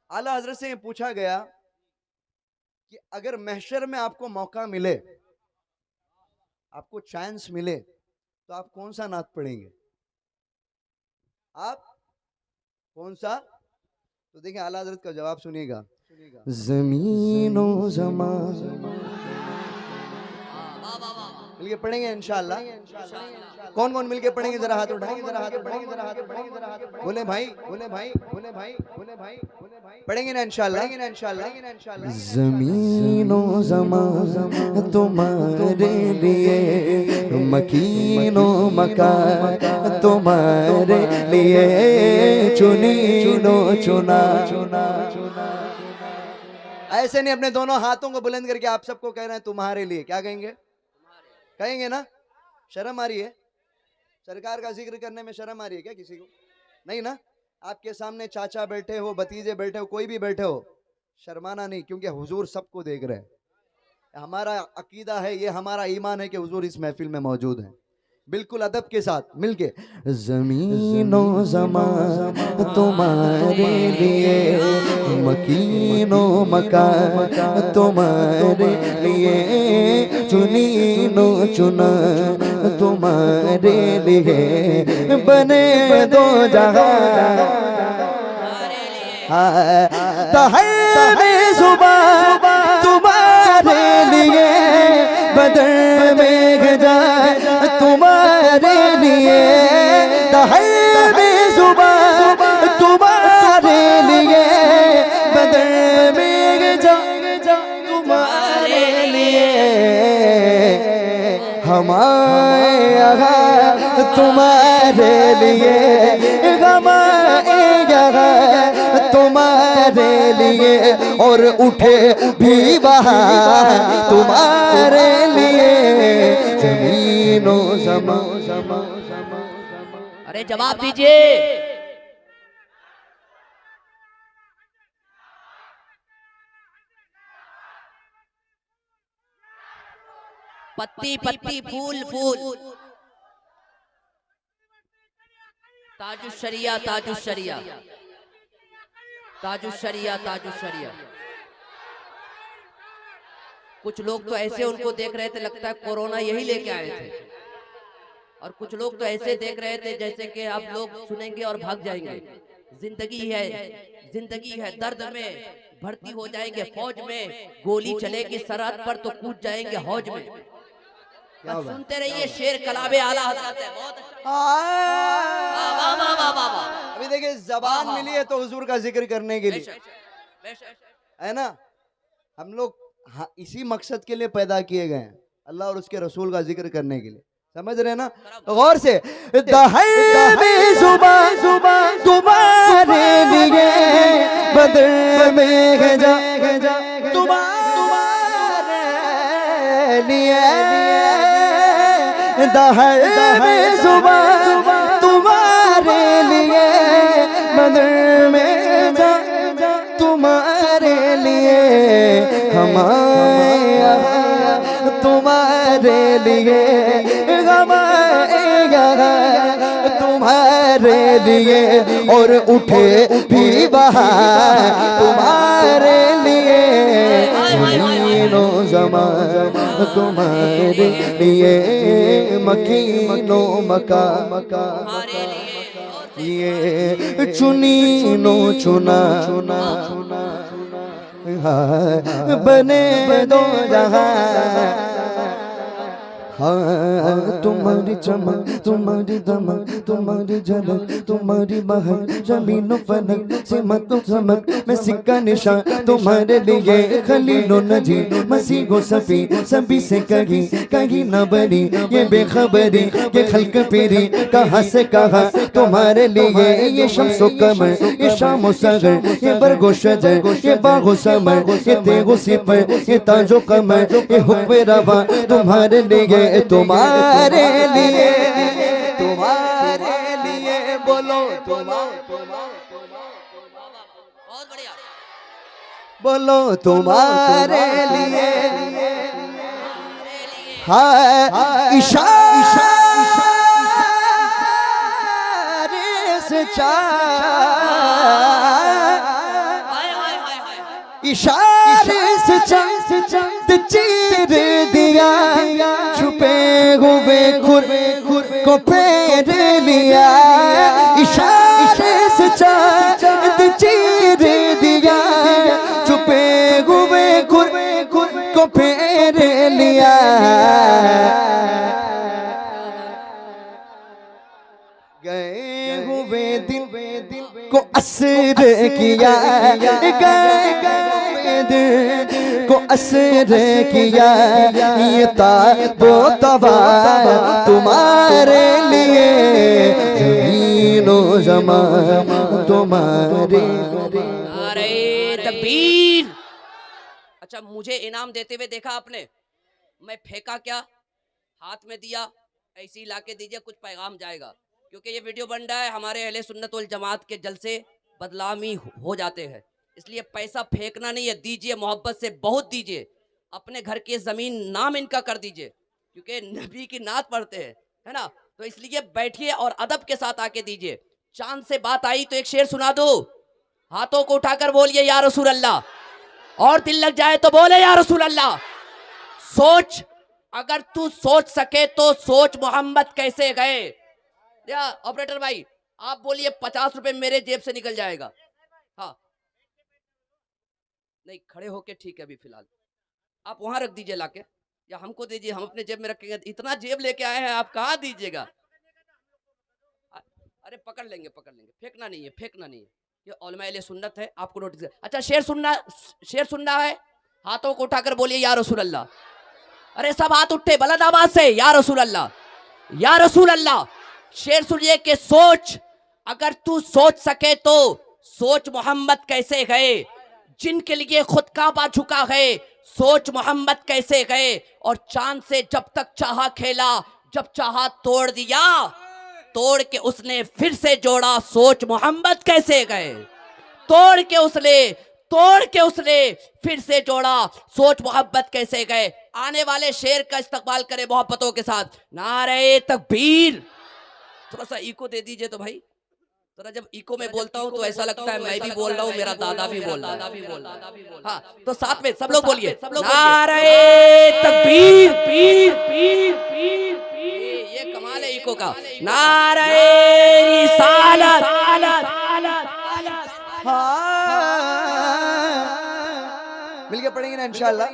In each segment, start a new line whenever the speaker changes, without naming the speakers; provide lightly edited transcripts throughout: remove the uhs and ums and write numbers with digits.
आला हजरत से ये पूछा गया कि अगर महशर में आपको मौका मिले, आपको चांस मिले, तो आप कौन सा नात पढ़ेंगे? आप कौन सा? तो देखिए आला हजरत का जवाब सुनिएगा। जमीनो ज़मान मिलके पढ़ेंगे इंशाअल्लाह। कौन कौन मिलके पढ़ेंगे? जरा हाथ उठाएंगे, जरा हाथ उठाएंगे, जरा हाथ उठाएंगे, जरा हाथ उठाएंगे। बोले भाई, बोले भाई, बोले भाई, बोले भाई, बोले भाई, पढ़ेंगे ना इंशाअल्लाह, पढ़ेंगे ना इंशाअल्लाह। जमीनो ज़मान तुम्हारे लिए, मकीनो मकान तुम्हारे लिए, चुनीनो चुना चुना चुना। ऐसे नहीं, अपने दोनों हाथों को बुलंद करके आप सबको कह रहे हैं तुम्हारे लिए। क्या कहेंगे? कहेंगे ना? शर्म आ रही है? सरकार का जिक्र करने में शर्म आ रही है क्या किसी को? नहीं ना? आपके सामने चाचा बैठे हो, भतीजे बैठे हो, कोई भी बैठे हो, शर्माना नहीं, क्योंकि हुजूर सबको देख रहे हैं। हमारा अकीदा है, ये हमारा ईमान है कि हुजूर इस महफिल में मौजूद है। बिल्कुल अदब के साथ मिलके। जमीनो ज़मान तुम्हारे लिए, मकीनो मकान तुम्हारे लिए, चुनीनो चुना तुम्हारे लिए, बने दो जहां तहरे जुबान तुम्हारे लिए, बदर में जाए तुम्हारे लिए, तहरे जुबान तुम्हारे लिए, बदर में जाए तुम्हारे लिए, हमारे यहाँ तुम्हारे लिए, हमारे यहाँ तुम्हारे लिए, और उठे भी बहार तुम्हारे लिए, जमीनो ज़मान।
अरे जवाब दीजिए। पत्ती पत्ती फूल फूल, ताजुशरिया ताजुशरिया, ताजुशरिया ताजुशरिया। कुछ लोग तो ऐसे उनको देख रहे थे लगता है कोरोना यही लेके आए थे, और कुछ लोग तो ऐसे देख रहे थे जैसे कि आप लोग सुनेंगे और भाग जाएंगे। जिंदगी है, जिंदगी है, दर्द में भर्ती हो जाएंगे फौज में, गोली चलेगी सरहद पर तो कूद जाएंगे हौज में। बस सुनते रहिए, शेर कलाबे आला हज़रत है। बहुत
अभी देखिए जबान मिली है तो हुजूर का जिक्र करने के लिए, है ना? हम लोग इसी मकसद के लिए पैदा किए गए हैं, अल्लाह और उसके रसूल का जिक्र करने के लिए। समझ रहे ना? तो गौर से, जुबान जुबान तुम्हारे लिए, बदर में जा तुम्हारे लिए, जुबान तुम्हारे लिए, बदर में जा तुम्हारे लिए, हमारे तुम्हारे लिए, हमारे तुम्हारे लिए, और उठे भी बहार तुम्हारे लिए, जमीनो ज़मान तुम्हारे लिए, मकीनो मकान ये, चुनीनो चुना चुना बने दो जहां। हाँ तुम्हारी चमक, तुम्हारी दमक, तुम्हारी झलक, तुम्हारी महक, जमीनो फलक सिमत चमक में सिक्का निशान तुम्हारे लिए, खलीलो नजी मसीहो सफी सभी से कहीं कहीं न बनी ये बेखबरी, ये खल्क पेरी कहाँ से कहा तुम्हारे लिए, ये शम्सो कमर, ये शामो सगर, ये बरगो शजर, ये बागो समर, ये तेगो सिपर, ये ताजो कमर, ये हुक्म रवा तुम्हारे लिए, तुम्हारे लिए, तुम्हारे लिए, बोलो
बहुत बढ़िया,
बोलो तुम्हारे लिए, हाँ इशारे से इशारे से चंद चीर दिया, छुपे हुए खुर को फेर लिया। इशारे से चंद चीर दिया, छुपे हुए खुर को फेर लिया। गए हुए दिल को असर किया, गए दिल को असर किया। ये ताबो तबा तुम्हारे लिए, ज़मीनो ज़मान तुम्हारे।
अरे तकबीर। अच्छा, मुझे इनाम देते हुए देखा आपने? मैं फेंका क्या, हाथ में दिया, ऐसी लाके दीजिए, कुछ पैगाम जाएगा। क्योंकि ये वीडियो बन रहा है, हमारे अहले सुन्नत वल जमात के जलसे बदनामी हो जाते हैं, इसलिए पैसा फेंकना नहीं है, दीजिए, मोहब्बत से बहुत दीजिए। अपने घर की ज़मीन नाम इनका कर दीजिए, क्योंकि नबी की नात पढ़ते हैं, है ना। तो इसलिए बैठिए और अदब के साथ आके दीजिए। चांद से बात आई तो एक शेर सुना दो, हाथों को उठाकर बोलिए या रसूल अल्लाह, और दिल लग जाए तो बोले या रसूल अल्लाह। सोच, अगर तू सोच सके तो सोच मोहम्मद कैसे गए। या ऑपरेटर भाई, आप बोलिए 50 रुपए मेरे जेब से निकल जाएगा। हाँ, नहीं खड़े होके ठीक है, अभी फिलहाल आप वहां रख दीजिए लाके, या हमको दीजिए, हम अपने जेब में रखेंगे। इतना जेब लेके आए हैं आप, कहाँ दीजिएगा। अरे पकड़ लेंगे, पकड़ लेंगे, फेंकना नहीं है, फेंकना नहीं है, ये उलमाए सुन्नत है, आपको नोटिस। अच्छा, शेर सुनना है, हाथों को उठाकर बोलिए या रसूल अल्लाह। अरे सब हाथ उठे बुलंद आवाज से, या रसूल अल्लाह, या रसूल अल्लाह। शेर सुनिए कि सोच, अगर तू सोच सके तो सोच मोहम्मद कैसे गए, जिनके लिए खुद काबा झुका है। सोच मोहम्मद कैसे गए, और चांद से जब तक चाहा खेला, जब चाहा तोड़ दिया, तोड़ के उसने फिर से जोड़ा। सोच मोहम्मद कैसे गए, तोड़ के उसने फिर से जोड़ा। सोच मोहब्बत कैसे गए। आने वाले शेर का इस्तकबाल करें मोहब्बतों के साथ। नारे तकबीर। थोड़ा सा इको दे दीजिए तो भाई, थोड़ा जब इको में बोलता हूँ तो ऐसा लगता है मैं भी बोल रहा हूँ, मेरा दादा भी बोल रहा है। हाँ, तो साथ में सब लोग बोलिए, नारे तकबीर। ये कमाल है इको का। नारे रिसालत।
मिलके पढ़ेंगे ना इंशाल्लाह।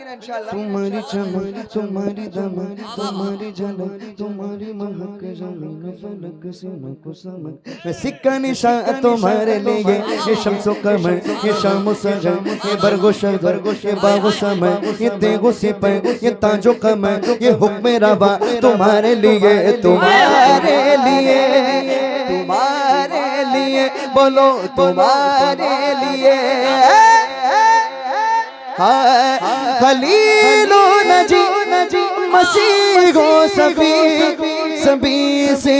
तुम्हारी चमक, तुम्हारी दमक, तुम्हारी झलक, तुम्हारी महक, ज़मीन फलक से मको समक। मैं सिक्का निशान तुम्हारे लिए, ये शम्सो कमर, ये शामो सजर, ये बरगो शगर, ये बागो समय, ये तेगो सिपर, ये ताजो कमर, ये हुक्म रवा तुम्हारे लिए, तुम्हारे लिए, तुम्हारे लिए, बोलो तुम्हारे लिए। खलीलो नजी मसीहो सभी से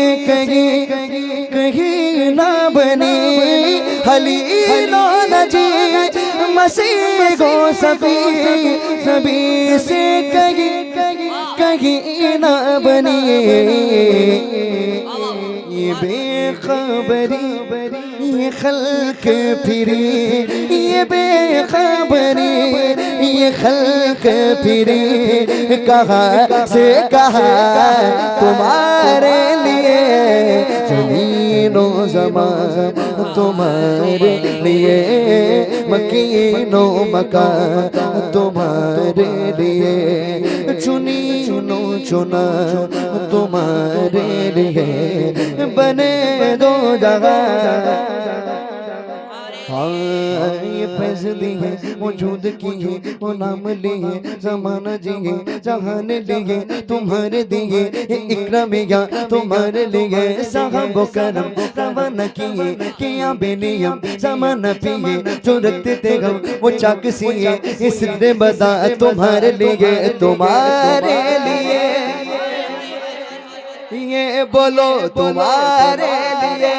कहीं ना बनी। खलीलो नजी मसीहो सभी से कहीं ना बनी। ये बेखबरी, ये खल्क फिरी, ये बेखबरी, ये खल्क फिरी, कहाँ से कहाँ तुम्हारे लिए, ज़मीनो ज़मान तुम्हारे लिए, मकीनो मकान तुम्हारे लिए, चुनी चुना तुम्हारे लिए, बने दो जगह। हाँ, ये फैज दिए, मौजूद किए, वो नाम लिए, ज़माना जिए, जहान लिए, तुम्हारे दिए, इकरामिया तुम्हारे लिए, साहबो करम रवाना किए, किया बेनियम ज़माना पिए, जो रखते थे गम वो चाक सिए, इस सिद्दे बदा तुम्हारे लिए, तुम्हारे लिए, ये बोलो तुम्हारे लिए।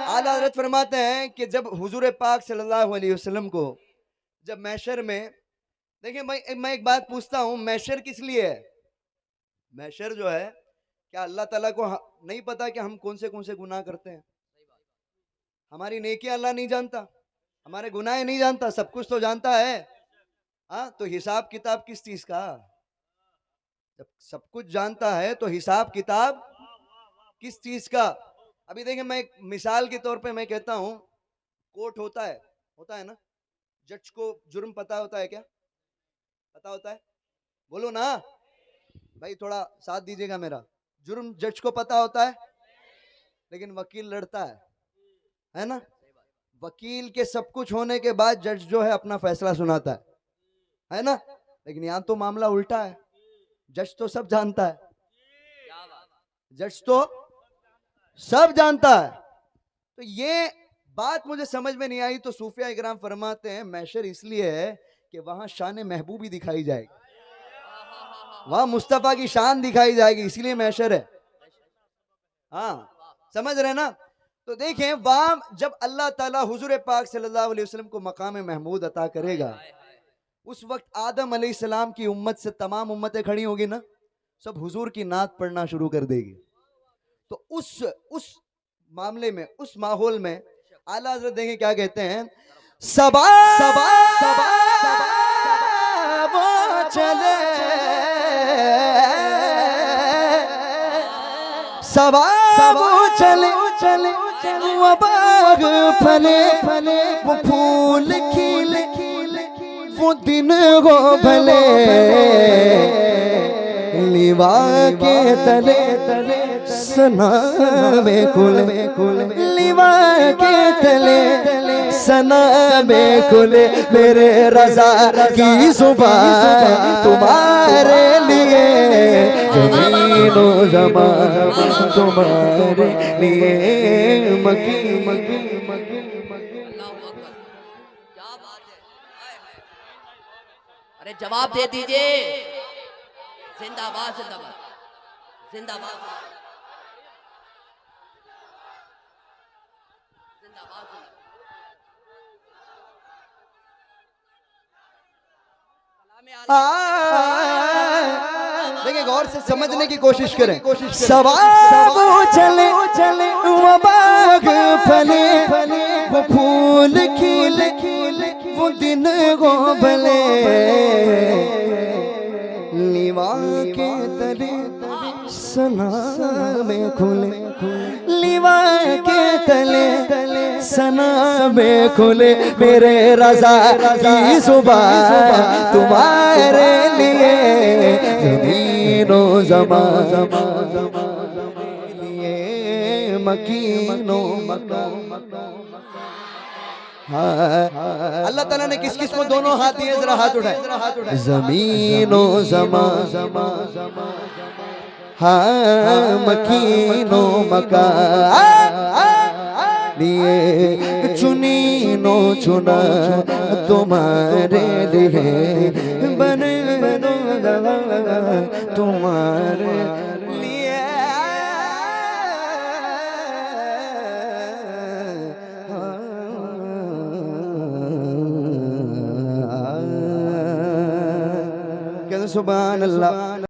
आला हज़रत फरमाते हैं कि जब हुजूर पाक सल्लल्लाहु अलैहि वसल्लम को जब महशर में, देखिए मैं एक बात पूछता हूँ, महशर किस लिए है? महशर जो है, क्या अल्लाह ताला को नहीं पता कि हम कौन से गुनाह करते हैं? हमारी नेकी अल्लाह नहीं जानता, हमारे गुनाह नहीं जानता, सब कुछ तो जानता है। हाँ, तो हिसाब किताब किस चीज का? जब सब कुछ जानता है तो हिसाब किताब किस चीज का? अभी देखिए, मैं एक मिसाल के तौर पे मैं कहता हूं, कोर्ट होता है ना, जज को जुर्म पता होता है क्या? पता होता है? बोलो ना भाई, थोड़ा साथ दीजिएगा मेरा। जुर्म जज को पता होता है, लेकिन वकील लड़ता है ना? वकील के सब कुछ होने के बाद जज जो है अपना फैसला सुनाता है ना? लेकिन यहां तो मामला उल्टा है, जज तो सब जानता है, जज तो सब जानता है। तो ये बात मुझे समझ में नहीं आई, तो सूफिया इकराम फरमाते हैं महशर इसलिए है कि वहां शान महबूबी दिखाई जाएगी, वहां मुस्तफा की शान दिखाई जाएगी, इसीलिए महशर है। हाँ, समझ रहे ना? तो देखें, वहां जब अल्लाह ताला हुजूर पाक सल्लल्लाहु अलैहि वसल्लम को मकाम महमूद अता करेगा, उस वक्त आदम अलैहिस्सलाम की उम्मत से तमाम उम्मतें खड़ी होगी ना, सब हुजूर की नात पढ़ना शुरू कर देगी। तो उस मामले में, उस माहौल में आला हज़रत देंगे क्या कहते हैं, सबा सबा वो चले, सबा वो चले चले, वो बाग फले फले, वो फूल खिले, वो दिन हो भले, लिवा के तले तले सना में खुले, लिवा के तले सना में खुले, मेरे रज़ा की जुबान तुम्हारे लिए, जमीनो ज़मान तुम्हारे लिए, मकी मकी मकी मकी।
क्या बात है, अरे जवाब दे दीजिए। जिंदाबाद जिंदाबाद जिंदाबाद जिंदाबाद।
देखिए, गौर से समझने की कोशिश करें। सवाब चले चले, वो बाग फले फले, वो फूल खिले, वो दिन हो भले, लिवा के तले सना में खुले, लिवा के तले सना में खुले, मेरे रज़ा की जुबान तुम्हारे लिए, ज़मीनो ज़मान लिए, मकीनो मकान। अल्लाह ताला ने किस किस को दोनों हाथ दिए, जरा हाथ उठाए। जमीनो ज़मान, हाँ, मकीनो मकान लिए, चुनीनो चुना तुम्हारे लिए, बने तुम्हारे लिए। कहते सुभान अल्लाह।